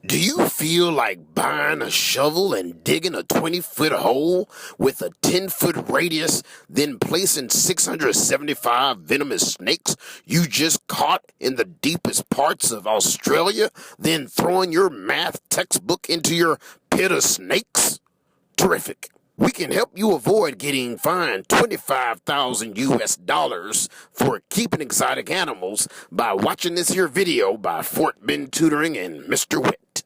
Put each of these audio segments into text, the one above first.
Do you feel like buying a shovel and digging a 20-foot hole with a 10-foot radius, then placing 675 venomous snakes you just caught in the deepest parts of Australia, then throwing your math textbook into your pit of snakes? Terrific. We can help you avoid getting fined 25,000 US dollars for keeping exotic animals by watching this here video by Fort Bend Tutoring and Mr. Witt.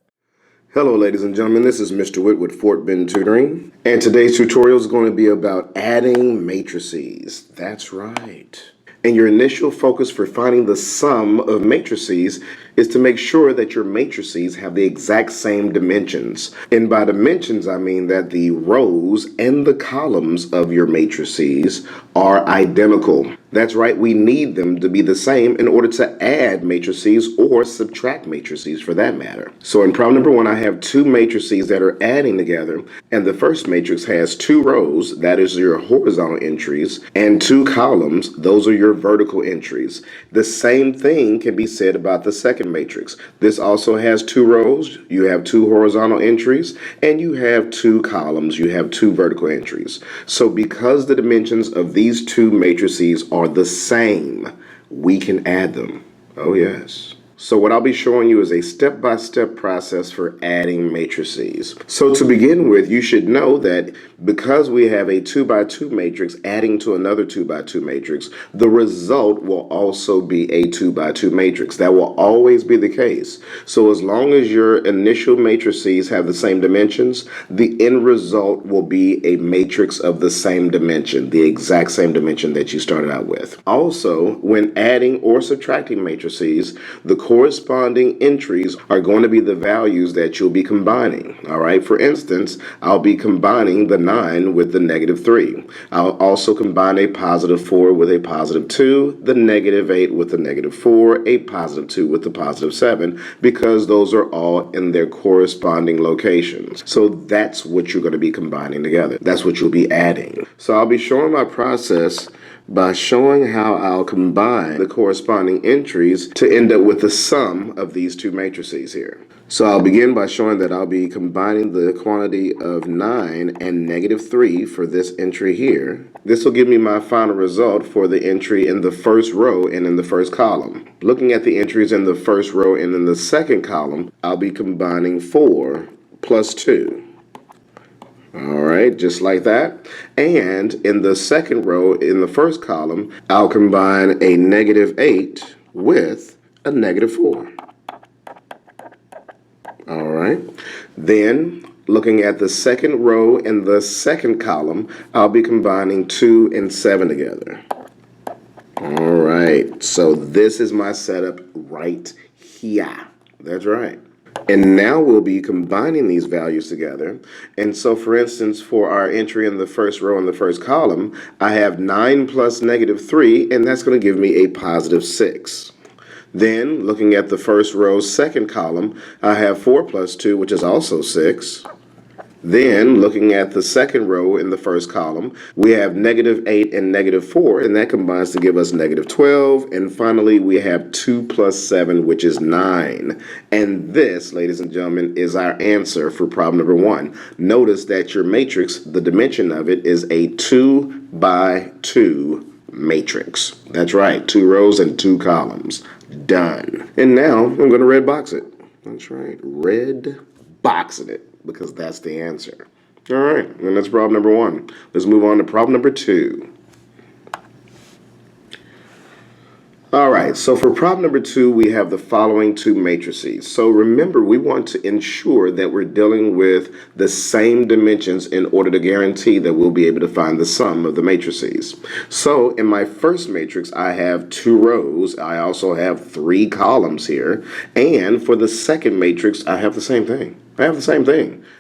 Hello ladies and gentlemen, this is Mr. Witt with Fort Bend Tutoring, and today's tutorial is going to be about adding matrices. That's right. And your initial focus for finding the sum of matrices is to make sure that your matrices have the exact same dimensions. And by dimensions, I mean that the rows and the columns of your matrices are identical. That's right, we need them to be the same in order to add matrices or subtract matrices for that matter. So in problem number 1, I have two matrices that are adding together, and the first matrix has two rows, that is your horizontal entries, and two columns, those are your vertical entries. The same thing can be said about the second matrix. This also has two rows, you have two horizontal entries, and you have two columns, you have two vertical entries. So because the dimensions of these two matrices are the same, we can add them. Oh yes. So what I'll be showing you is a step-by-step process for adding matrices. So to begin with, you should know that because we have a 2x2 matrix adding to another 2x2 matrix, the result will also be a 2x2 matrix. That will always be the case. So as long as your initial matrices have the same dimensions, the end result will be a matrix of the same dimension, the exact same dimension that you started out with. Also, when adding or subtracting matrices, the corresponding entries are going to be the values that you'll be combining. All right, for instance, I'll be combining the 9 with the -3. I'll also combine a +4 with a +2, the -8 with the -4, a +2 with the +7, because those are all in their corresponding locations. So that's what you're going to be combining together. That's what you'll be adding. So I'll be showing my process by showing how I'll combine the corresponding entries to end up with the sum of these two matrices here. So I'll begin by showing that I'll be combining the quantity of 9 and -3 for this entry here. This will give me my final result for the entry in the first row and in the first column. Looking at the entries in the first row and in the second column, I'll be combining 4 plus 2. All right, just like that. And in the second row, in the first column, I'll combine a -8 with a -4. All right. Then, looking at the second row in the second column, I'll be combining 2 and 7 together. All right, so this is my setup right here. That's right. And now we'll be combining these values together. And so, for instance, for our entry in the first row in the first column, I have 9 plus -3, and that's going to give me a +6. Then, looking at the first row's second column, I have 4 plus 2, which is also 6. Then, looking at the second row in the first column, we have -8 and -4, and that combines to give us -12. And finally, we have 2 plus 7, which is 9. And this, ladies and gentlemen, is our answer for problem number 1. Notice that your matrix, the dimension of it, is a 2x2 matrix. That's right, 2 rows and 2 columns. Done. And now, I'm going to red box it. That's right, red boxing it, because that's the answer. All right, and that's problem number 1. Let's move on to problem number 2. All right, so for problem number 2, we have the following two matrices. So remember, we want to ensure that we're dealing with the same dimensions in order to guarantee that we'll be able to find the sum of the matrices. So in my first matrix, I have 2 rows. I also have 3 columns here. And for the second matrix, I have the same thing.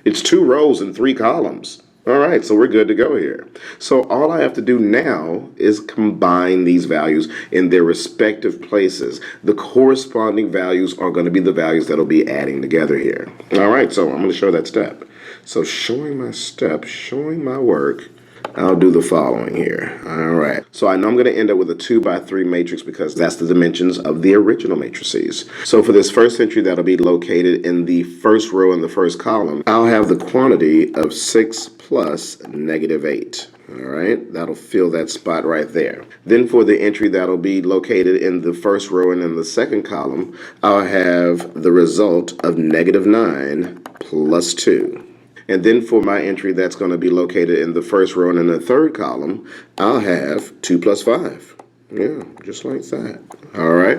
It's 2 rows and 3 columns. All right, so we're good to go here. So all I have to do now is combine these values in their respective places. The corresponding values are going to be the values that will be adding together here. All right, so I'm going to show that step. So showing my step, showing my work, I'll do the following here. All right. So I know I'm going to end up with a 2 by 3 matrix because that's the dimensions of the original matrices. So for this first entry that'll be located in the first row in the first column, I'll have the quantity of 6 plus negative 8. All right, that'll fill that spot right there. Then for the entry that'll be located in the first row and in the second column, I'll have the result of negative 9 plus 2. And then for my entry that's going to be located in the first row and in the third column, I'll have 2 plus 5. Yeah, just like that. All right.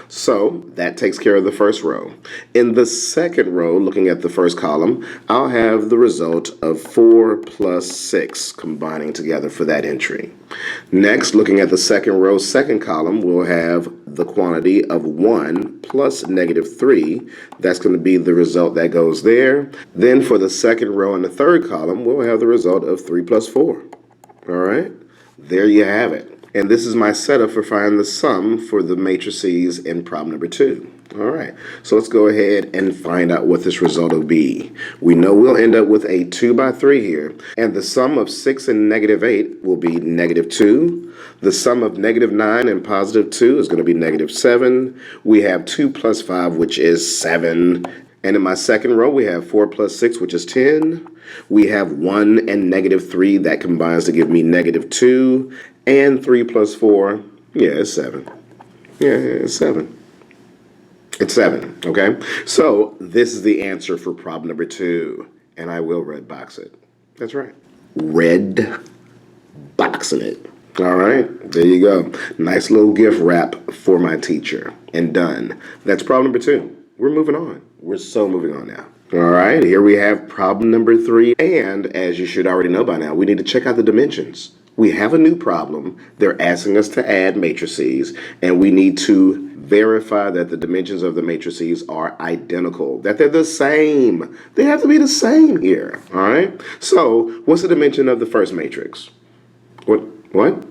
So that takes care of the first row. In the second row, looking at the first column, I'll have the result of 4 plus 6 combining together for that entry. Next, looking at the second row, second column, we'll have the quantity of 1 plus negative 3. That's going to be the result that goes there. Then for the second row and the third column, we'll have the result of 3 plus 4. All right. There you have it. And this is my setup for finding the sum for the matrices in problem number 2. All right, so let's go ahead and find out what this result will be. We know we'll end up with a 2 by 3 here, and the sum of 6 and negative 8 will be negative 2. The sum of negative 9 and positive 2 is going to be negative 7. We have 2 plus 5, which is 7. And in my second row, we have 4 plus 6, which is 10. We have 1 and negative 3. That combines to give me negative 2. And 3 plus 4, yeah, it's 7. Yeah, it's 7. It's 7, okay? So this is the answer for problem number 2. And I will red box it. That's right. Red boxing it. All right, there you go. Nice little gift wrap for my teacher. And done. That's problem number 2. We're moving on. We're so moving on now. All right, here we have problem number 3. And as you should already know by now, we need to check out the dimensions. We have a new problem. They're asking us to add matrices, and we need to verify that the dimensions of the matrices are identical, that they're the same. They have to be the same here, all right? So what's the dimension of the first matrix? What? What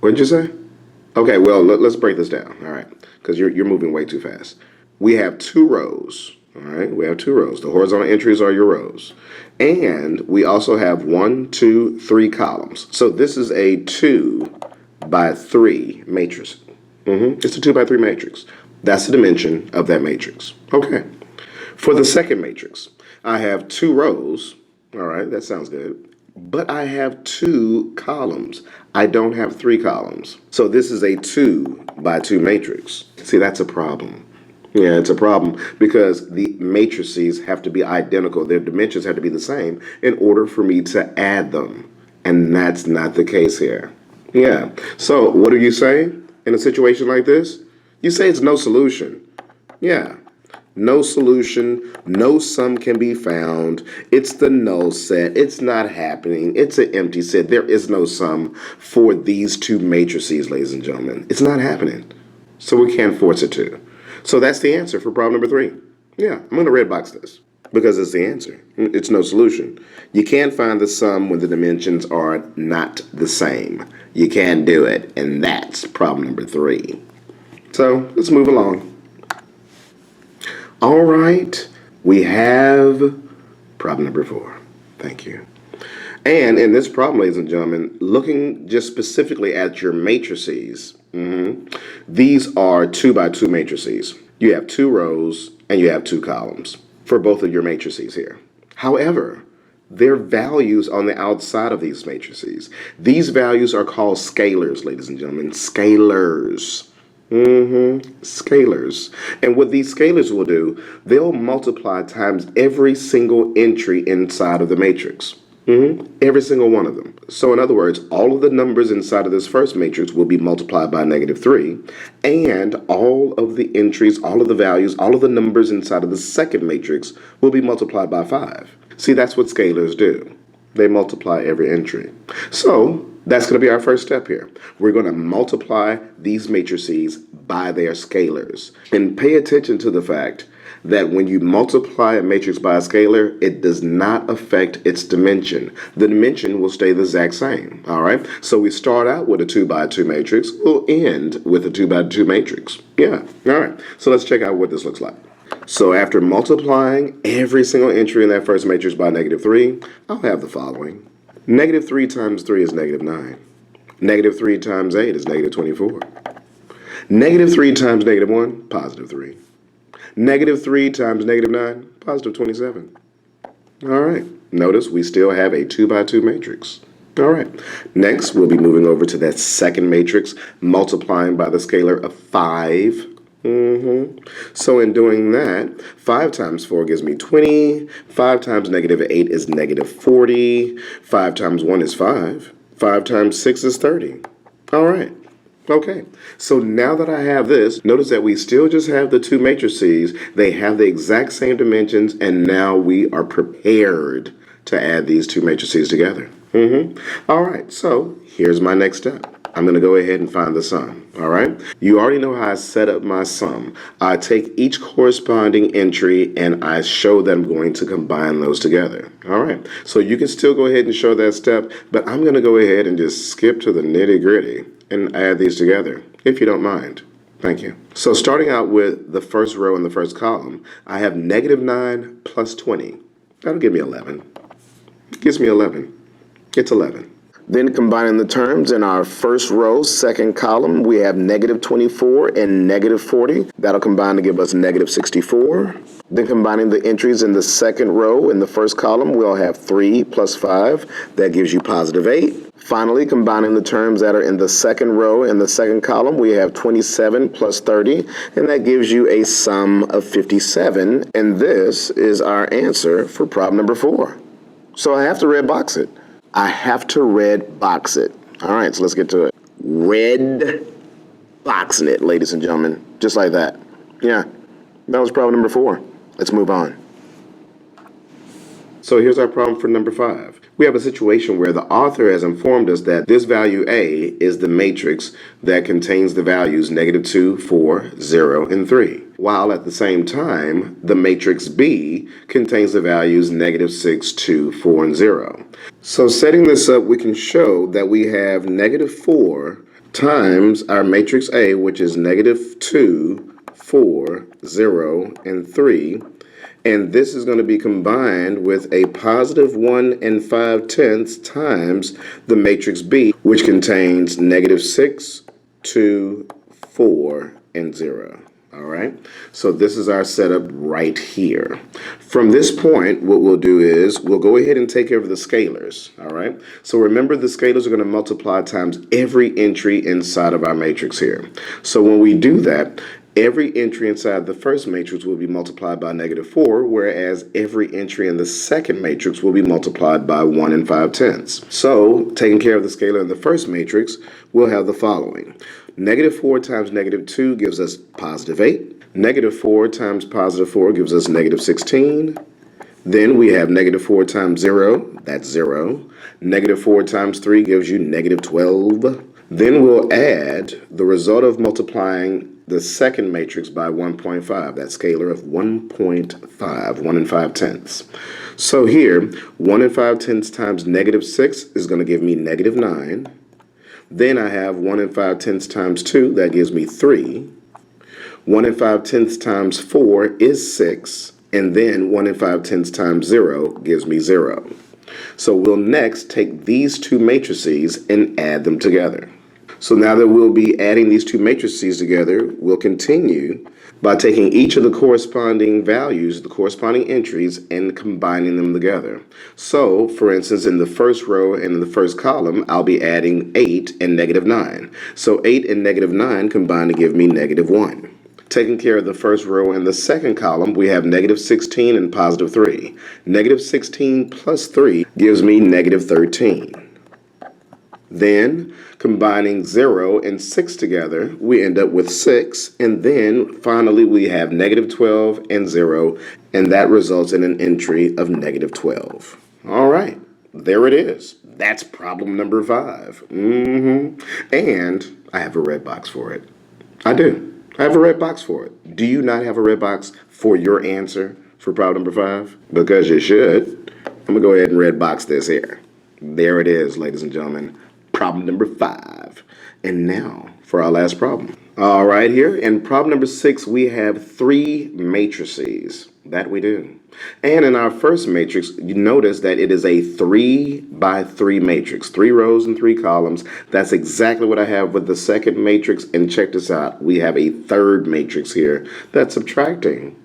did you say? Okay, well, let's break this down, all right, because you're moving way too fast. We have 2 rows, all right? We have 2 rows. The horizontal entries are your rows. And we also have 1, 2, 3 columns. So this is a 2 by 3 matrix. It's a 2 by 3 matrix. That's the dimension of that matrix. Okay. For the second matrix, I have 2 rows. All right, that sounds good. But I have 2 columns. I don't have 3 columns. So this is a 2 by 2 matrix. See, that's a problem. Yeah, it's a problem because the matrices have to be identical. Their dimensions have to be the same in order for me to add them. And that's not the case here. Yeah. So what do you say in a situation like this? You say it's no solution. Yeah. No solution. No sum can be found. It's the null set. It's not happening. It's an empty set. There is no sum for these 2 matrices, ladies and gentlemen. It's not happening. So we can't force it to. So that's the answer for problem number 3. Yeah, I'm going to red box this because it's the answer. It's no solution. You can't find the sum when the dimensions are not the same. You can't do it, and that's problem number 3. So let's move along. All right, we have problem number 4. Thank you. And in this problem, ladies and gentlemen, looking just specifically at your matrices, these are 2 by 2 matrices. You have 2 rows and you have 2 columns for both of your matrices here. However, there are values on the outside of these matrices. These values are called scalars, ladies and gentlemen, scalars. Scalars. And what these scalars will do, they'll multiply times every single entry inside of the matrix. Every single one of them. So in other words, all of the numbers inside of this first matrix will be multiplied by negative 3, and all of the entries, all of the values, all of the numbers inside of the second matrix will be multiplied by 5. See, that's what scalars do. They multiply every entry. So that's going to be our first step here. We're going to multiply these matrices by their scalars. And pay attention to the fact that when you multiply a matrix by a scalar, it does not affect its dimension. The dimension will stay the exact same, all right? So we start out with a 2 by 2 matrix. We'll end with a 2 by 2 matrix. Yeah, all right. So let's check out what this looks like. So after multiplying every single entry in that first matrix by negative 3, I'll have the following. Negative 3 times 3 is negative 9. Negative 3 times 8 is negative 24. Negative 3 times negative 1, positive 3. Negative 3 times negative 9, positive 27. All right. Notice we still have a 2 by 2 matrix. All right. Next, we'll be moving over to that second matrix, multiplying by the scalar of 5. So in doing that, 5 times 4 gives me 20. 5 times negative 8 is negative 40. 5 times 1 is 5. 5 times 6 is 30. All right. Okay, so now that I have this, notice that we still just have the two matrices. They have the exact same dimensions, and now we are prepared to add these two matrices together. All right, so here's my next step. I'm going to go ahead and find the sum, all right? You already know how I set up my sum. I take each corresponding entry and I show that I'm going to combine those together, all right? So you can still go ahead and show that step, but I'm going to go ahead and just skip to the nitty-gritty and add these together, if you don't mind. Thank you. So starting out with the first row in the first column, I have negative 9 plus 20. That'll give me 11. It gives me 11. It's 11. Then combining the terms in our first row, second column, we have negative 24 and negative 40. That'll combine to give us negative 64. Then combining the entries in the second row in the first column, we'll have 3 plus 5. That gives you positive 8. Finally, combining the terms that are in the second row in the second column, we have 27 plus 30, and that gives you a sum of 57. And this is our answer for problem number 4. So I have to red box it. I have to red box it. All right, so let's get to it. Red boxing it, ladies and gentlemen, just like that. Yeah, that was problem number 4. Let's move on. So here's our problem for number 5. We have a situation where the author has informed us that this value A is the matrix that contains the values negative 2, 4, 0, and 3, while at the same time, the matrix B contains the values negative 6, 2, 4, and 0. So setting this up, we can show that we have negative 4 times our matrix A, which is negative 2, 4, 0, and 3. And this is going to be combined with a positive 1 and 5/10 times the matrix B, which contains negative 6, 2, 4, and 0. All right, so this is our setup right here. From this point, what we'll do is we'll go ahead and take care of the scalars. All right, so remember the scalars are going to multiply times every entry inside of our matrix here. So when we do that, every entry inside the first matrix will be multiplied by negative 4, whereas every entry in the second matrix will be multiplied by 1 and 5/10. So, taking care of the scalar in the first matrix, we'll have the following. Negative 4 times negative 2 gives us positive 8. Negative 4 times positive 4 gives us negative 16. Then we have negative 4 times 0, that's 0. Negative 4 times 3 gives you negative 12. Then we'll add the result of multiplying the second matrix by 1.5, that scalar of 1.5, 1 and 5/10. So here, 1 and 5/10 times negative 6 is going to give me negative 9. Then I have 1 and 5/10 times 2, that gives me 3. 1 and 5/10 times 4 is 6. And then 1 and 5/10 times 0 gives me 0. So we'll next take these two matrices and add them together. So now that we'll be adding these two matrices together, we'll continue by taking each of the corresponding values, the corresponding entries, and combining them together. So, for instance, in the first row and in the first column, I'll be adding 8 and negative 9. So 8 and negative 9 combine to give me negative 1. Taking care of the first row and the second column, we have negative 16 and positive 3. Negative 16 plus 3 gives me negative 13. Then, combining 0 and 6 together, we end up with 6. And then, finally, we have negative 12 and 0, and that results in an entry of negative 12. All right, there it is. That's problem number 5. And I have a red box for it. I do. I have a red box for it. Do you not have a red box for your answer for problem number 5? Because you should. I'm going to go ahead and red box this here. There it is, ladies and gentlemen. Problem number 5. And now for our last problem. All right, here in problem number 6, we have 3 matrices. That we do. And in our first matrix, you notice that it is a 3 by 3 matrix, 3 rows and 3 columns. That's exactly what I have with the second matrix. And check this out. We have a third matrix here that's subtracting.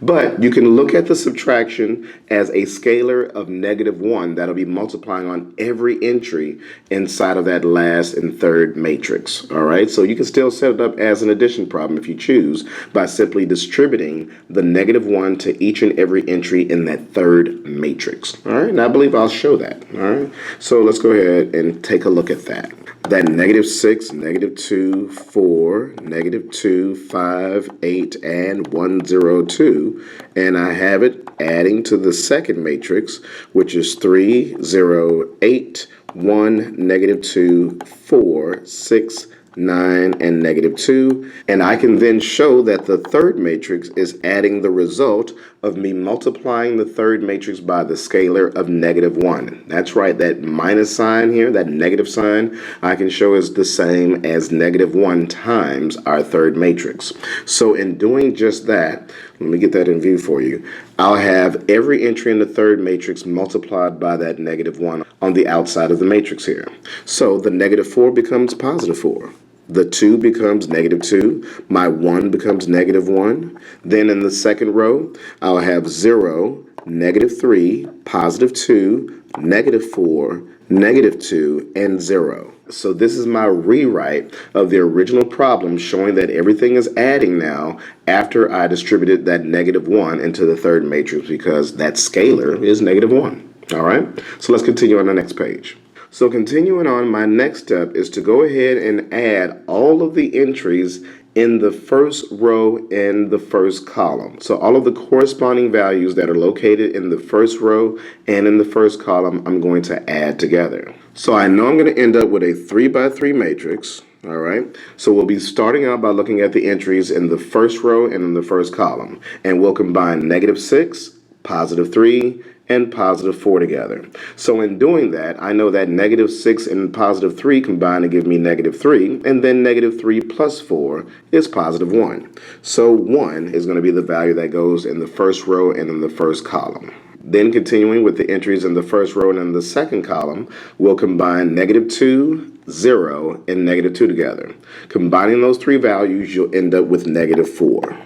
But you can look at the subtraction as a scalar of -1 that'll be multiplying on every entry inside of that last and third matrix. All right, so you can still set it up as an addition problem if you choose by simply distributing the -1 to each and every entry in that third matrix. All right, and I believe I'll show that. All right, so let's go ahead and take a look at that. That -6, -2, 4, -2, 5, 8, and 1, 0, 2. And I have it adding to the second matrix, which is 3, 0, 8, 1, -2, 4, 6, 9, and -2. And I can then show that the third matrix is adding the result of me multiplying the third matrix by the scalar of -1. That's right, that minus sign here, that negative sign, I can show is the same as -1 times our third matrix. So in doing just that, let me get that in view for you. I'll have every entry in the third matrix multiplied by that -1 on the outside of the matrix here. So the -4 becomes +4. The 2 becomes -2. My 1 becomes -1. Then in the second row, I'll have 0, -3, +2, -4, -2, and 0. So this is my rewrite of the original problem showing that everything is adding now after I distributed that -1 into the third matrix because that scalar is -1. All right, so let's continue on the next page. So continuing on, my next step is to go ahead and add all of the entries in the first row and the first column. So all of the corresponding values that are located in the first row and in the first column, I'm going to add together. So I know I'm going to end up with a 3 by 3 matrix. All right, so we'll be starting out by looking at the entries in the first row and in the first column. And we'll combine -6, +3, and +4 together. So in doing that, I know that -6 and +3 combine to give me -3, and then -3 plus 4 is +1. So 1 is going to be the value that goes in the first row and in the first column. Then continuing with the entries in the first row and in the second column, we'll combine -2, 0, and -2 together. Combining those three values, you'll end up with -4.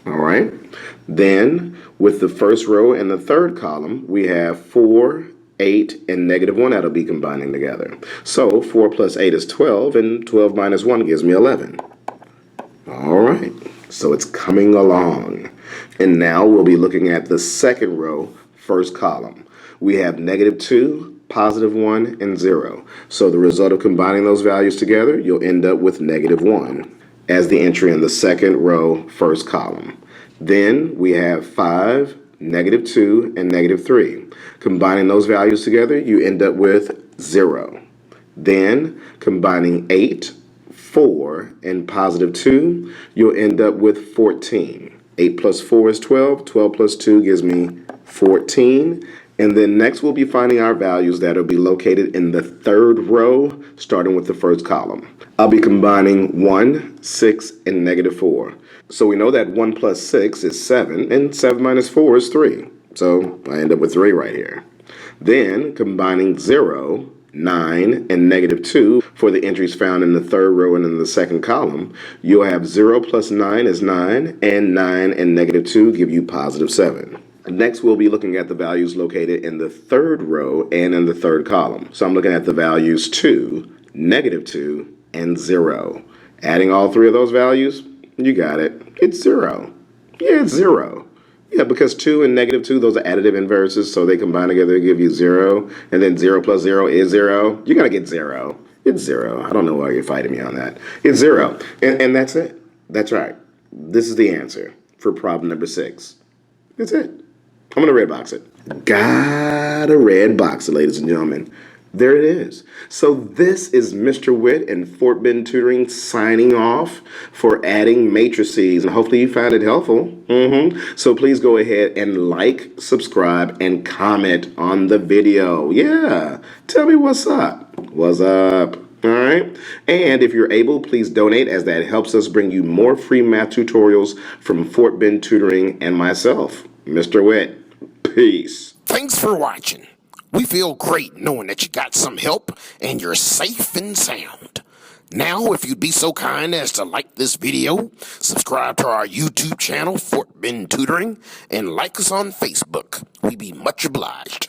All right. Then, with the first row and the third column, we have 4, 8, and -1 that'll be combining together. So 4 plus 8 is 12, and 12 minus 1 gives me 11. All right, so it's coming along. And now we'll be looking at the second row, first column. We have -2, +1, and 0. So the result of combining those values together, you'll end up with -1 as the entry in the second row, first column. Then we have 5, -2, and -3. Combining those values together, you end up with 0. Then combining 8, 4, and +2, you'll end up with 14. 8 plus 4 is 12. 12 plus 2 gives me 14. And then next we'll be finding our values that will be located in the third row, starting with the first column. I'll be combining 1, 6, and -4. So we know that 1 plus 6 is 7, and 7 minus 4 is 3. So I end up with 3 right here. Then combining 0, 9, and -2 for the entries found in the third row and in the second column, you'll have 0 plus 9 is 9, and 9 and -2 give you +7. Next, we'll be looking at the values located in the third row and in the third column. So I'm looking at the values 2, -2, and 0. Adding all three of those values, you got it. It's 0. Yeah, it's 0. Yeah, because 2 and -2, those are additive inverses, so they combine together to give you 0. And then 0 plus 0 is 0. You're going to get 0. It's 0. I don't know why you're fighting me on that. It's 0. And that's it. That's right. This is the answer for problem number 6. That's it. I'm going to red box it. Gotta red box it, ladies and gentlemen. There it is. So this is Mr. Witt and Fort Bend Tutoring signing off for adding matrices. And hopefully you found it helpful. So please go ahead and like, subscribe, and comment on the video. Yeah. Tell me what's up. What's up? All right. And if you're able, please donate, as that helps us bring you more free math tutorials from Fort Bend Tutoring and myself, Mr. Witt. Peace. Thanks for watching. We feel great knowing that you got some help and you're safe and sound. Now, if you'd be so kind as to like this video, subscribe to our YouTube channel, Fort Bend Tutoring, and like us on Facebook, we'd be much obliged.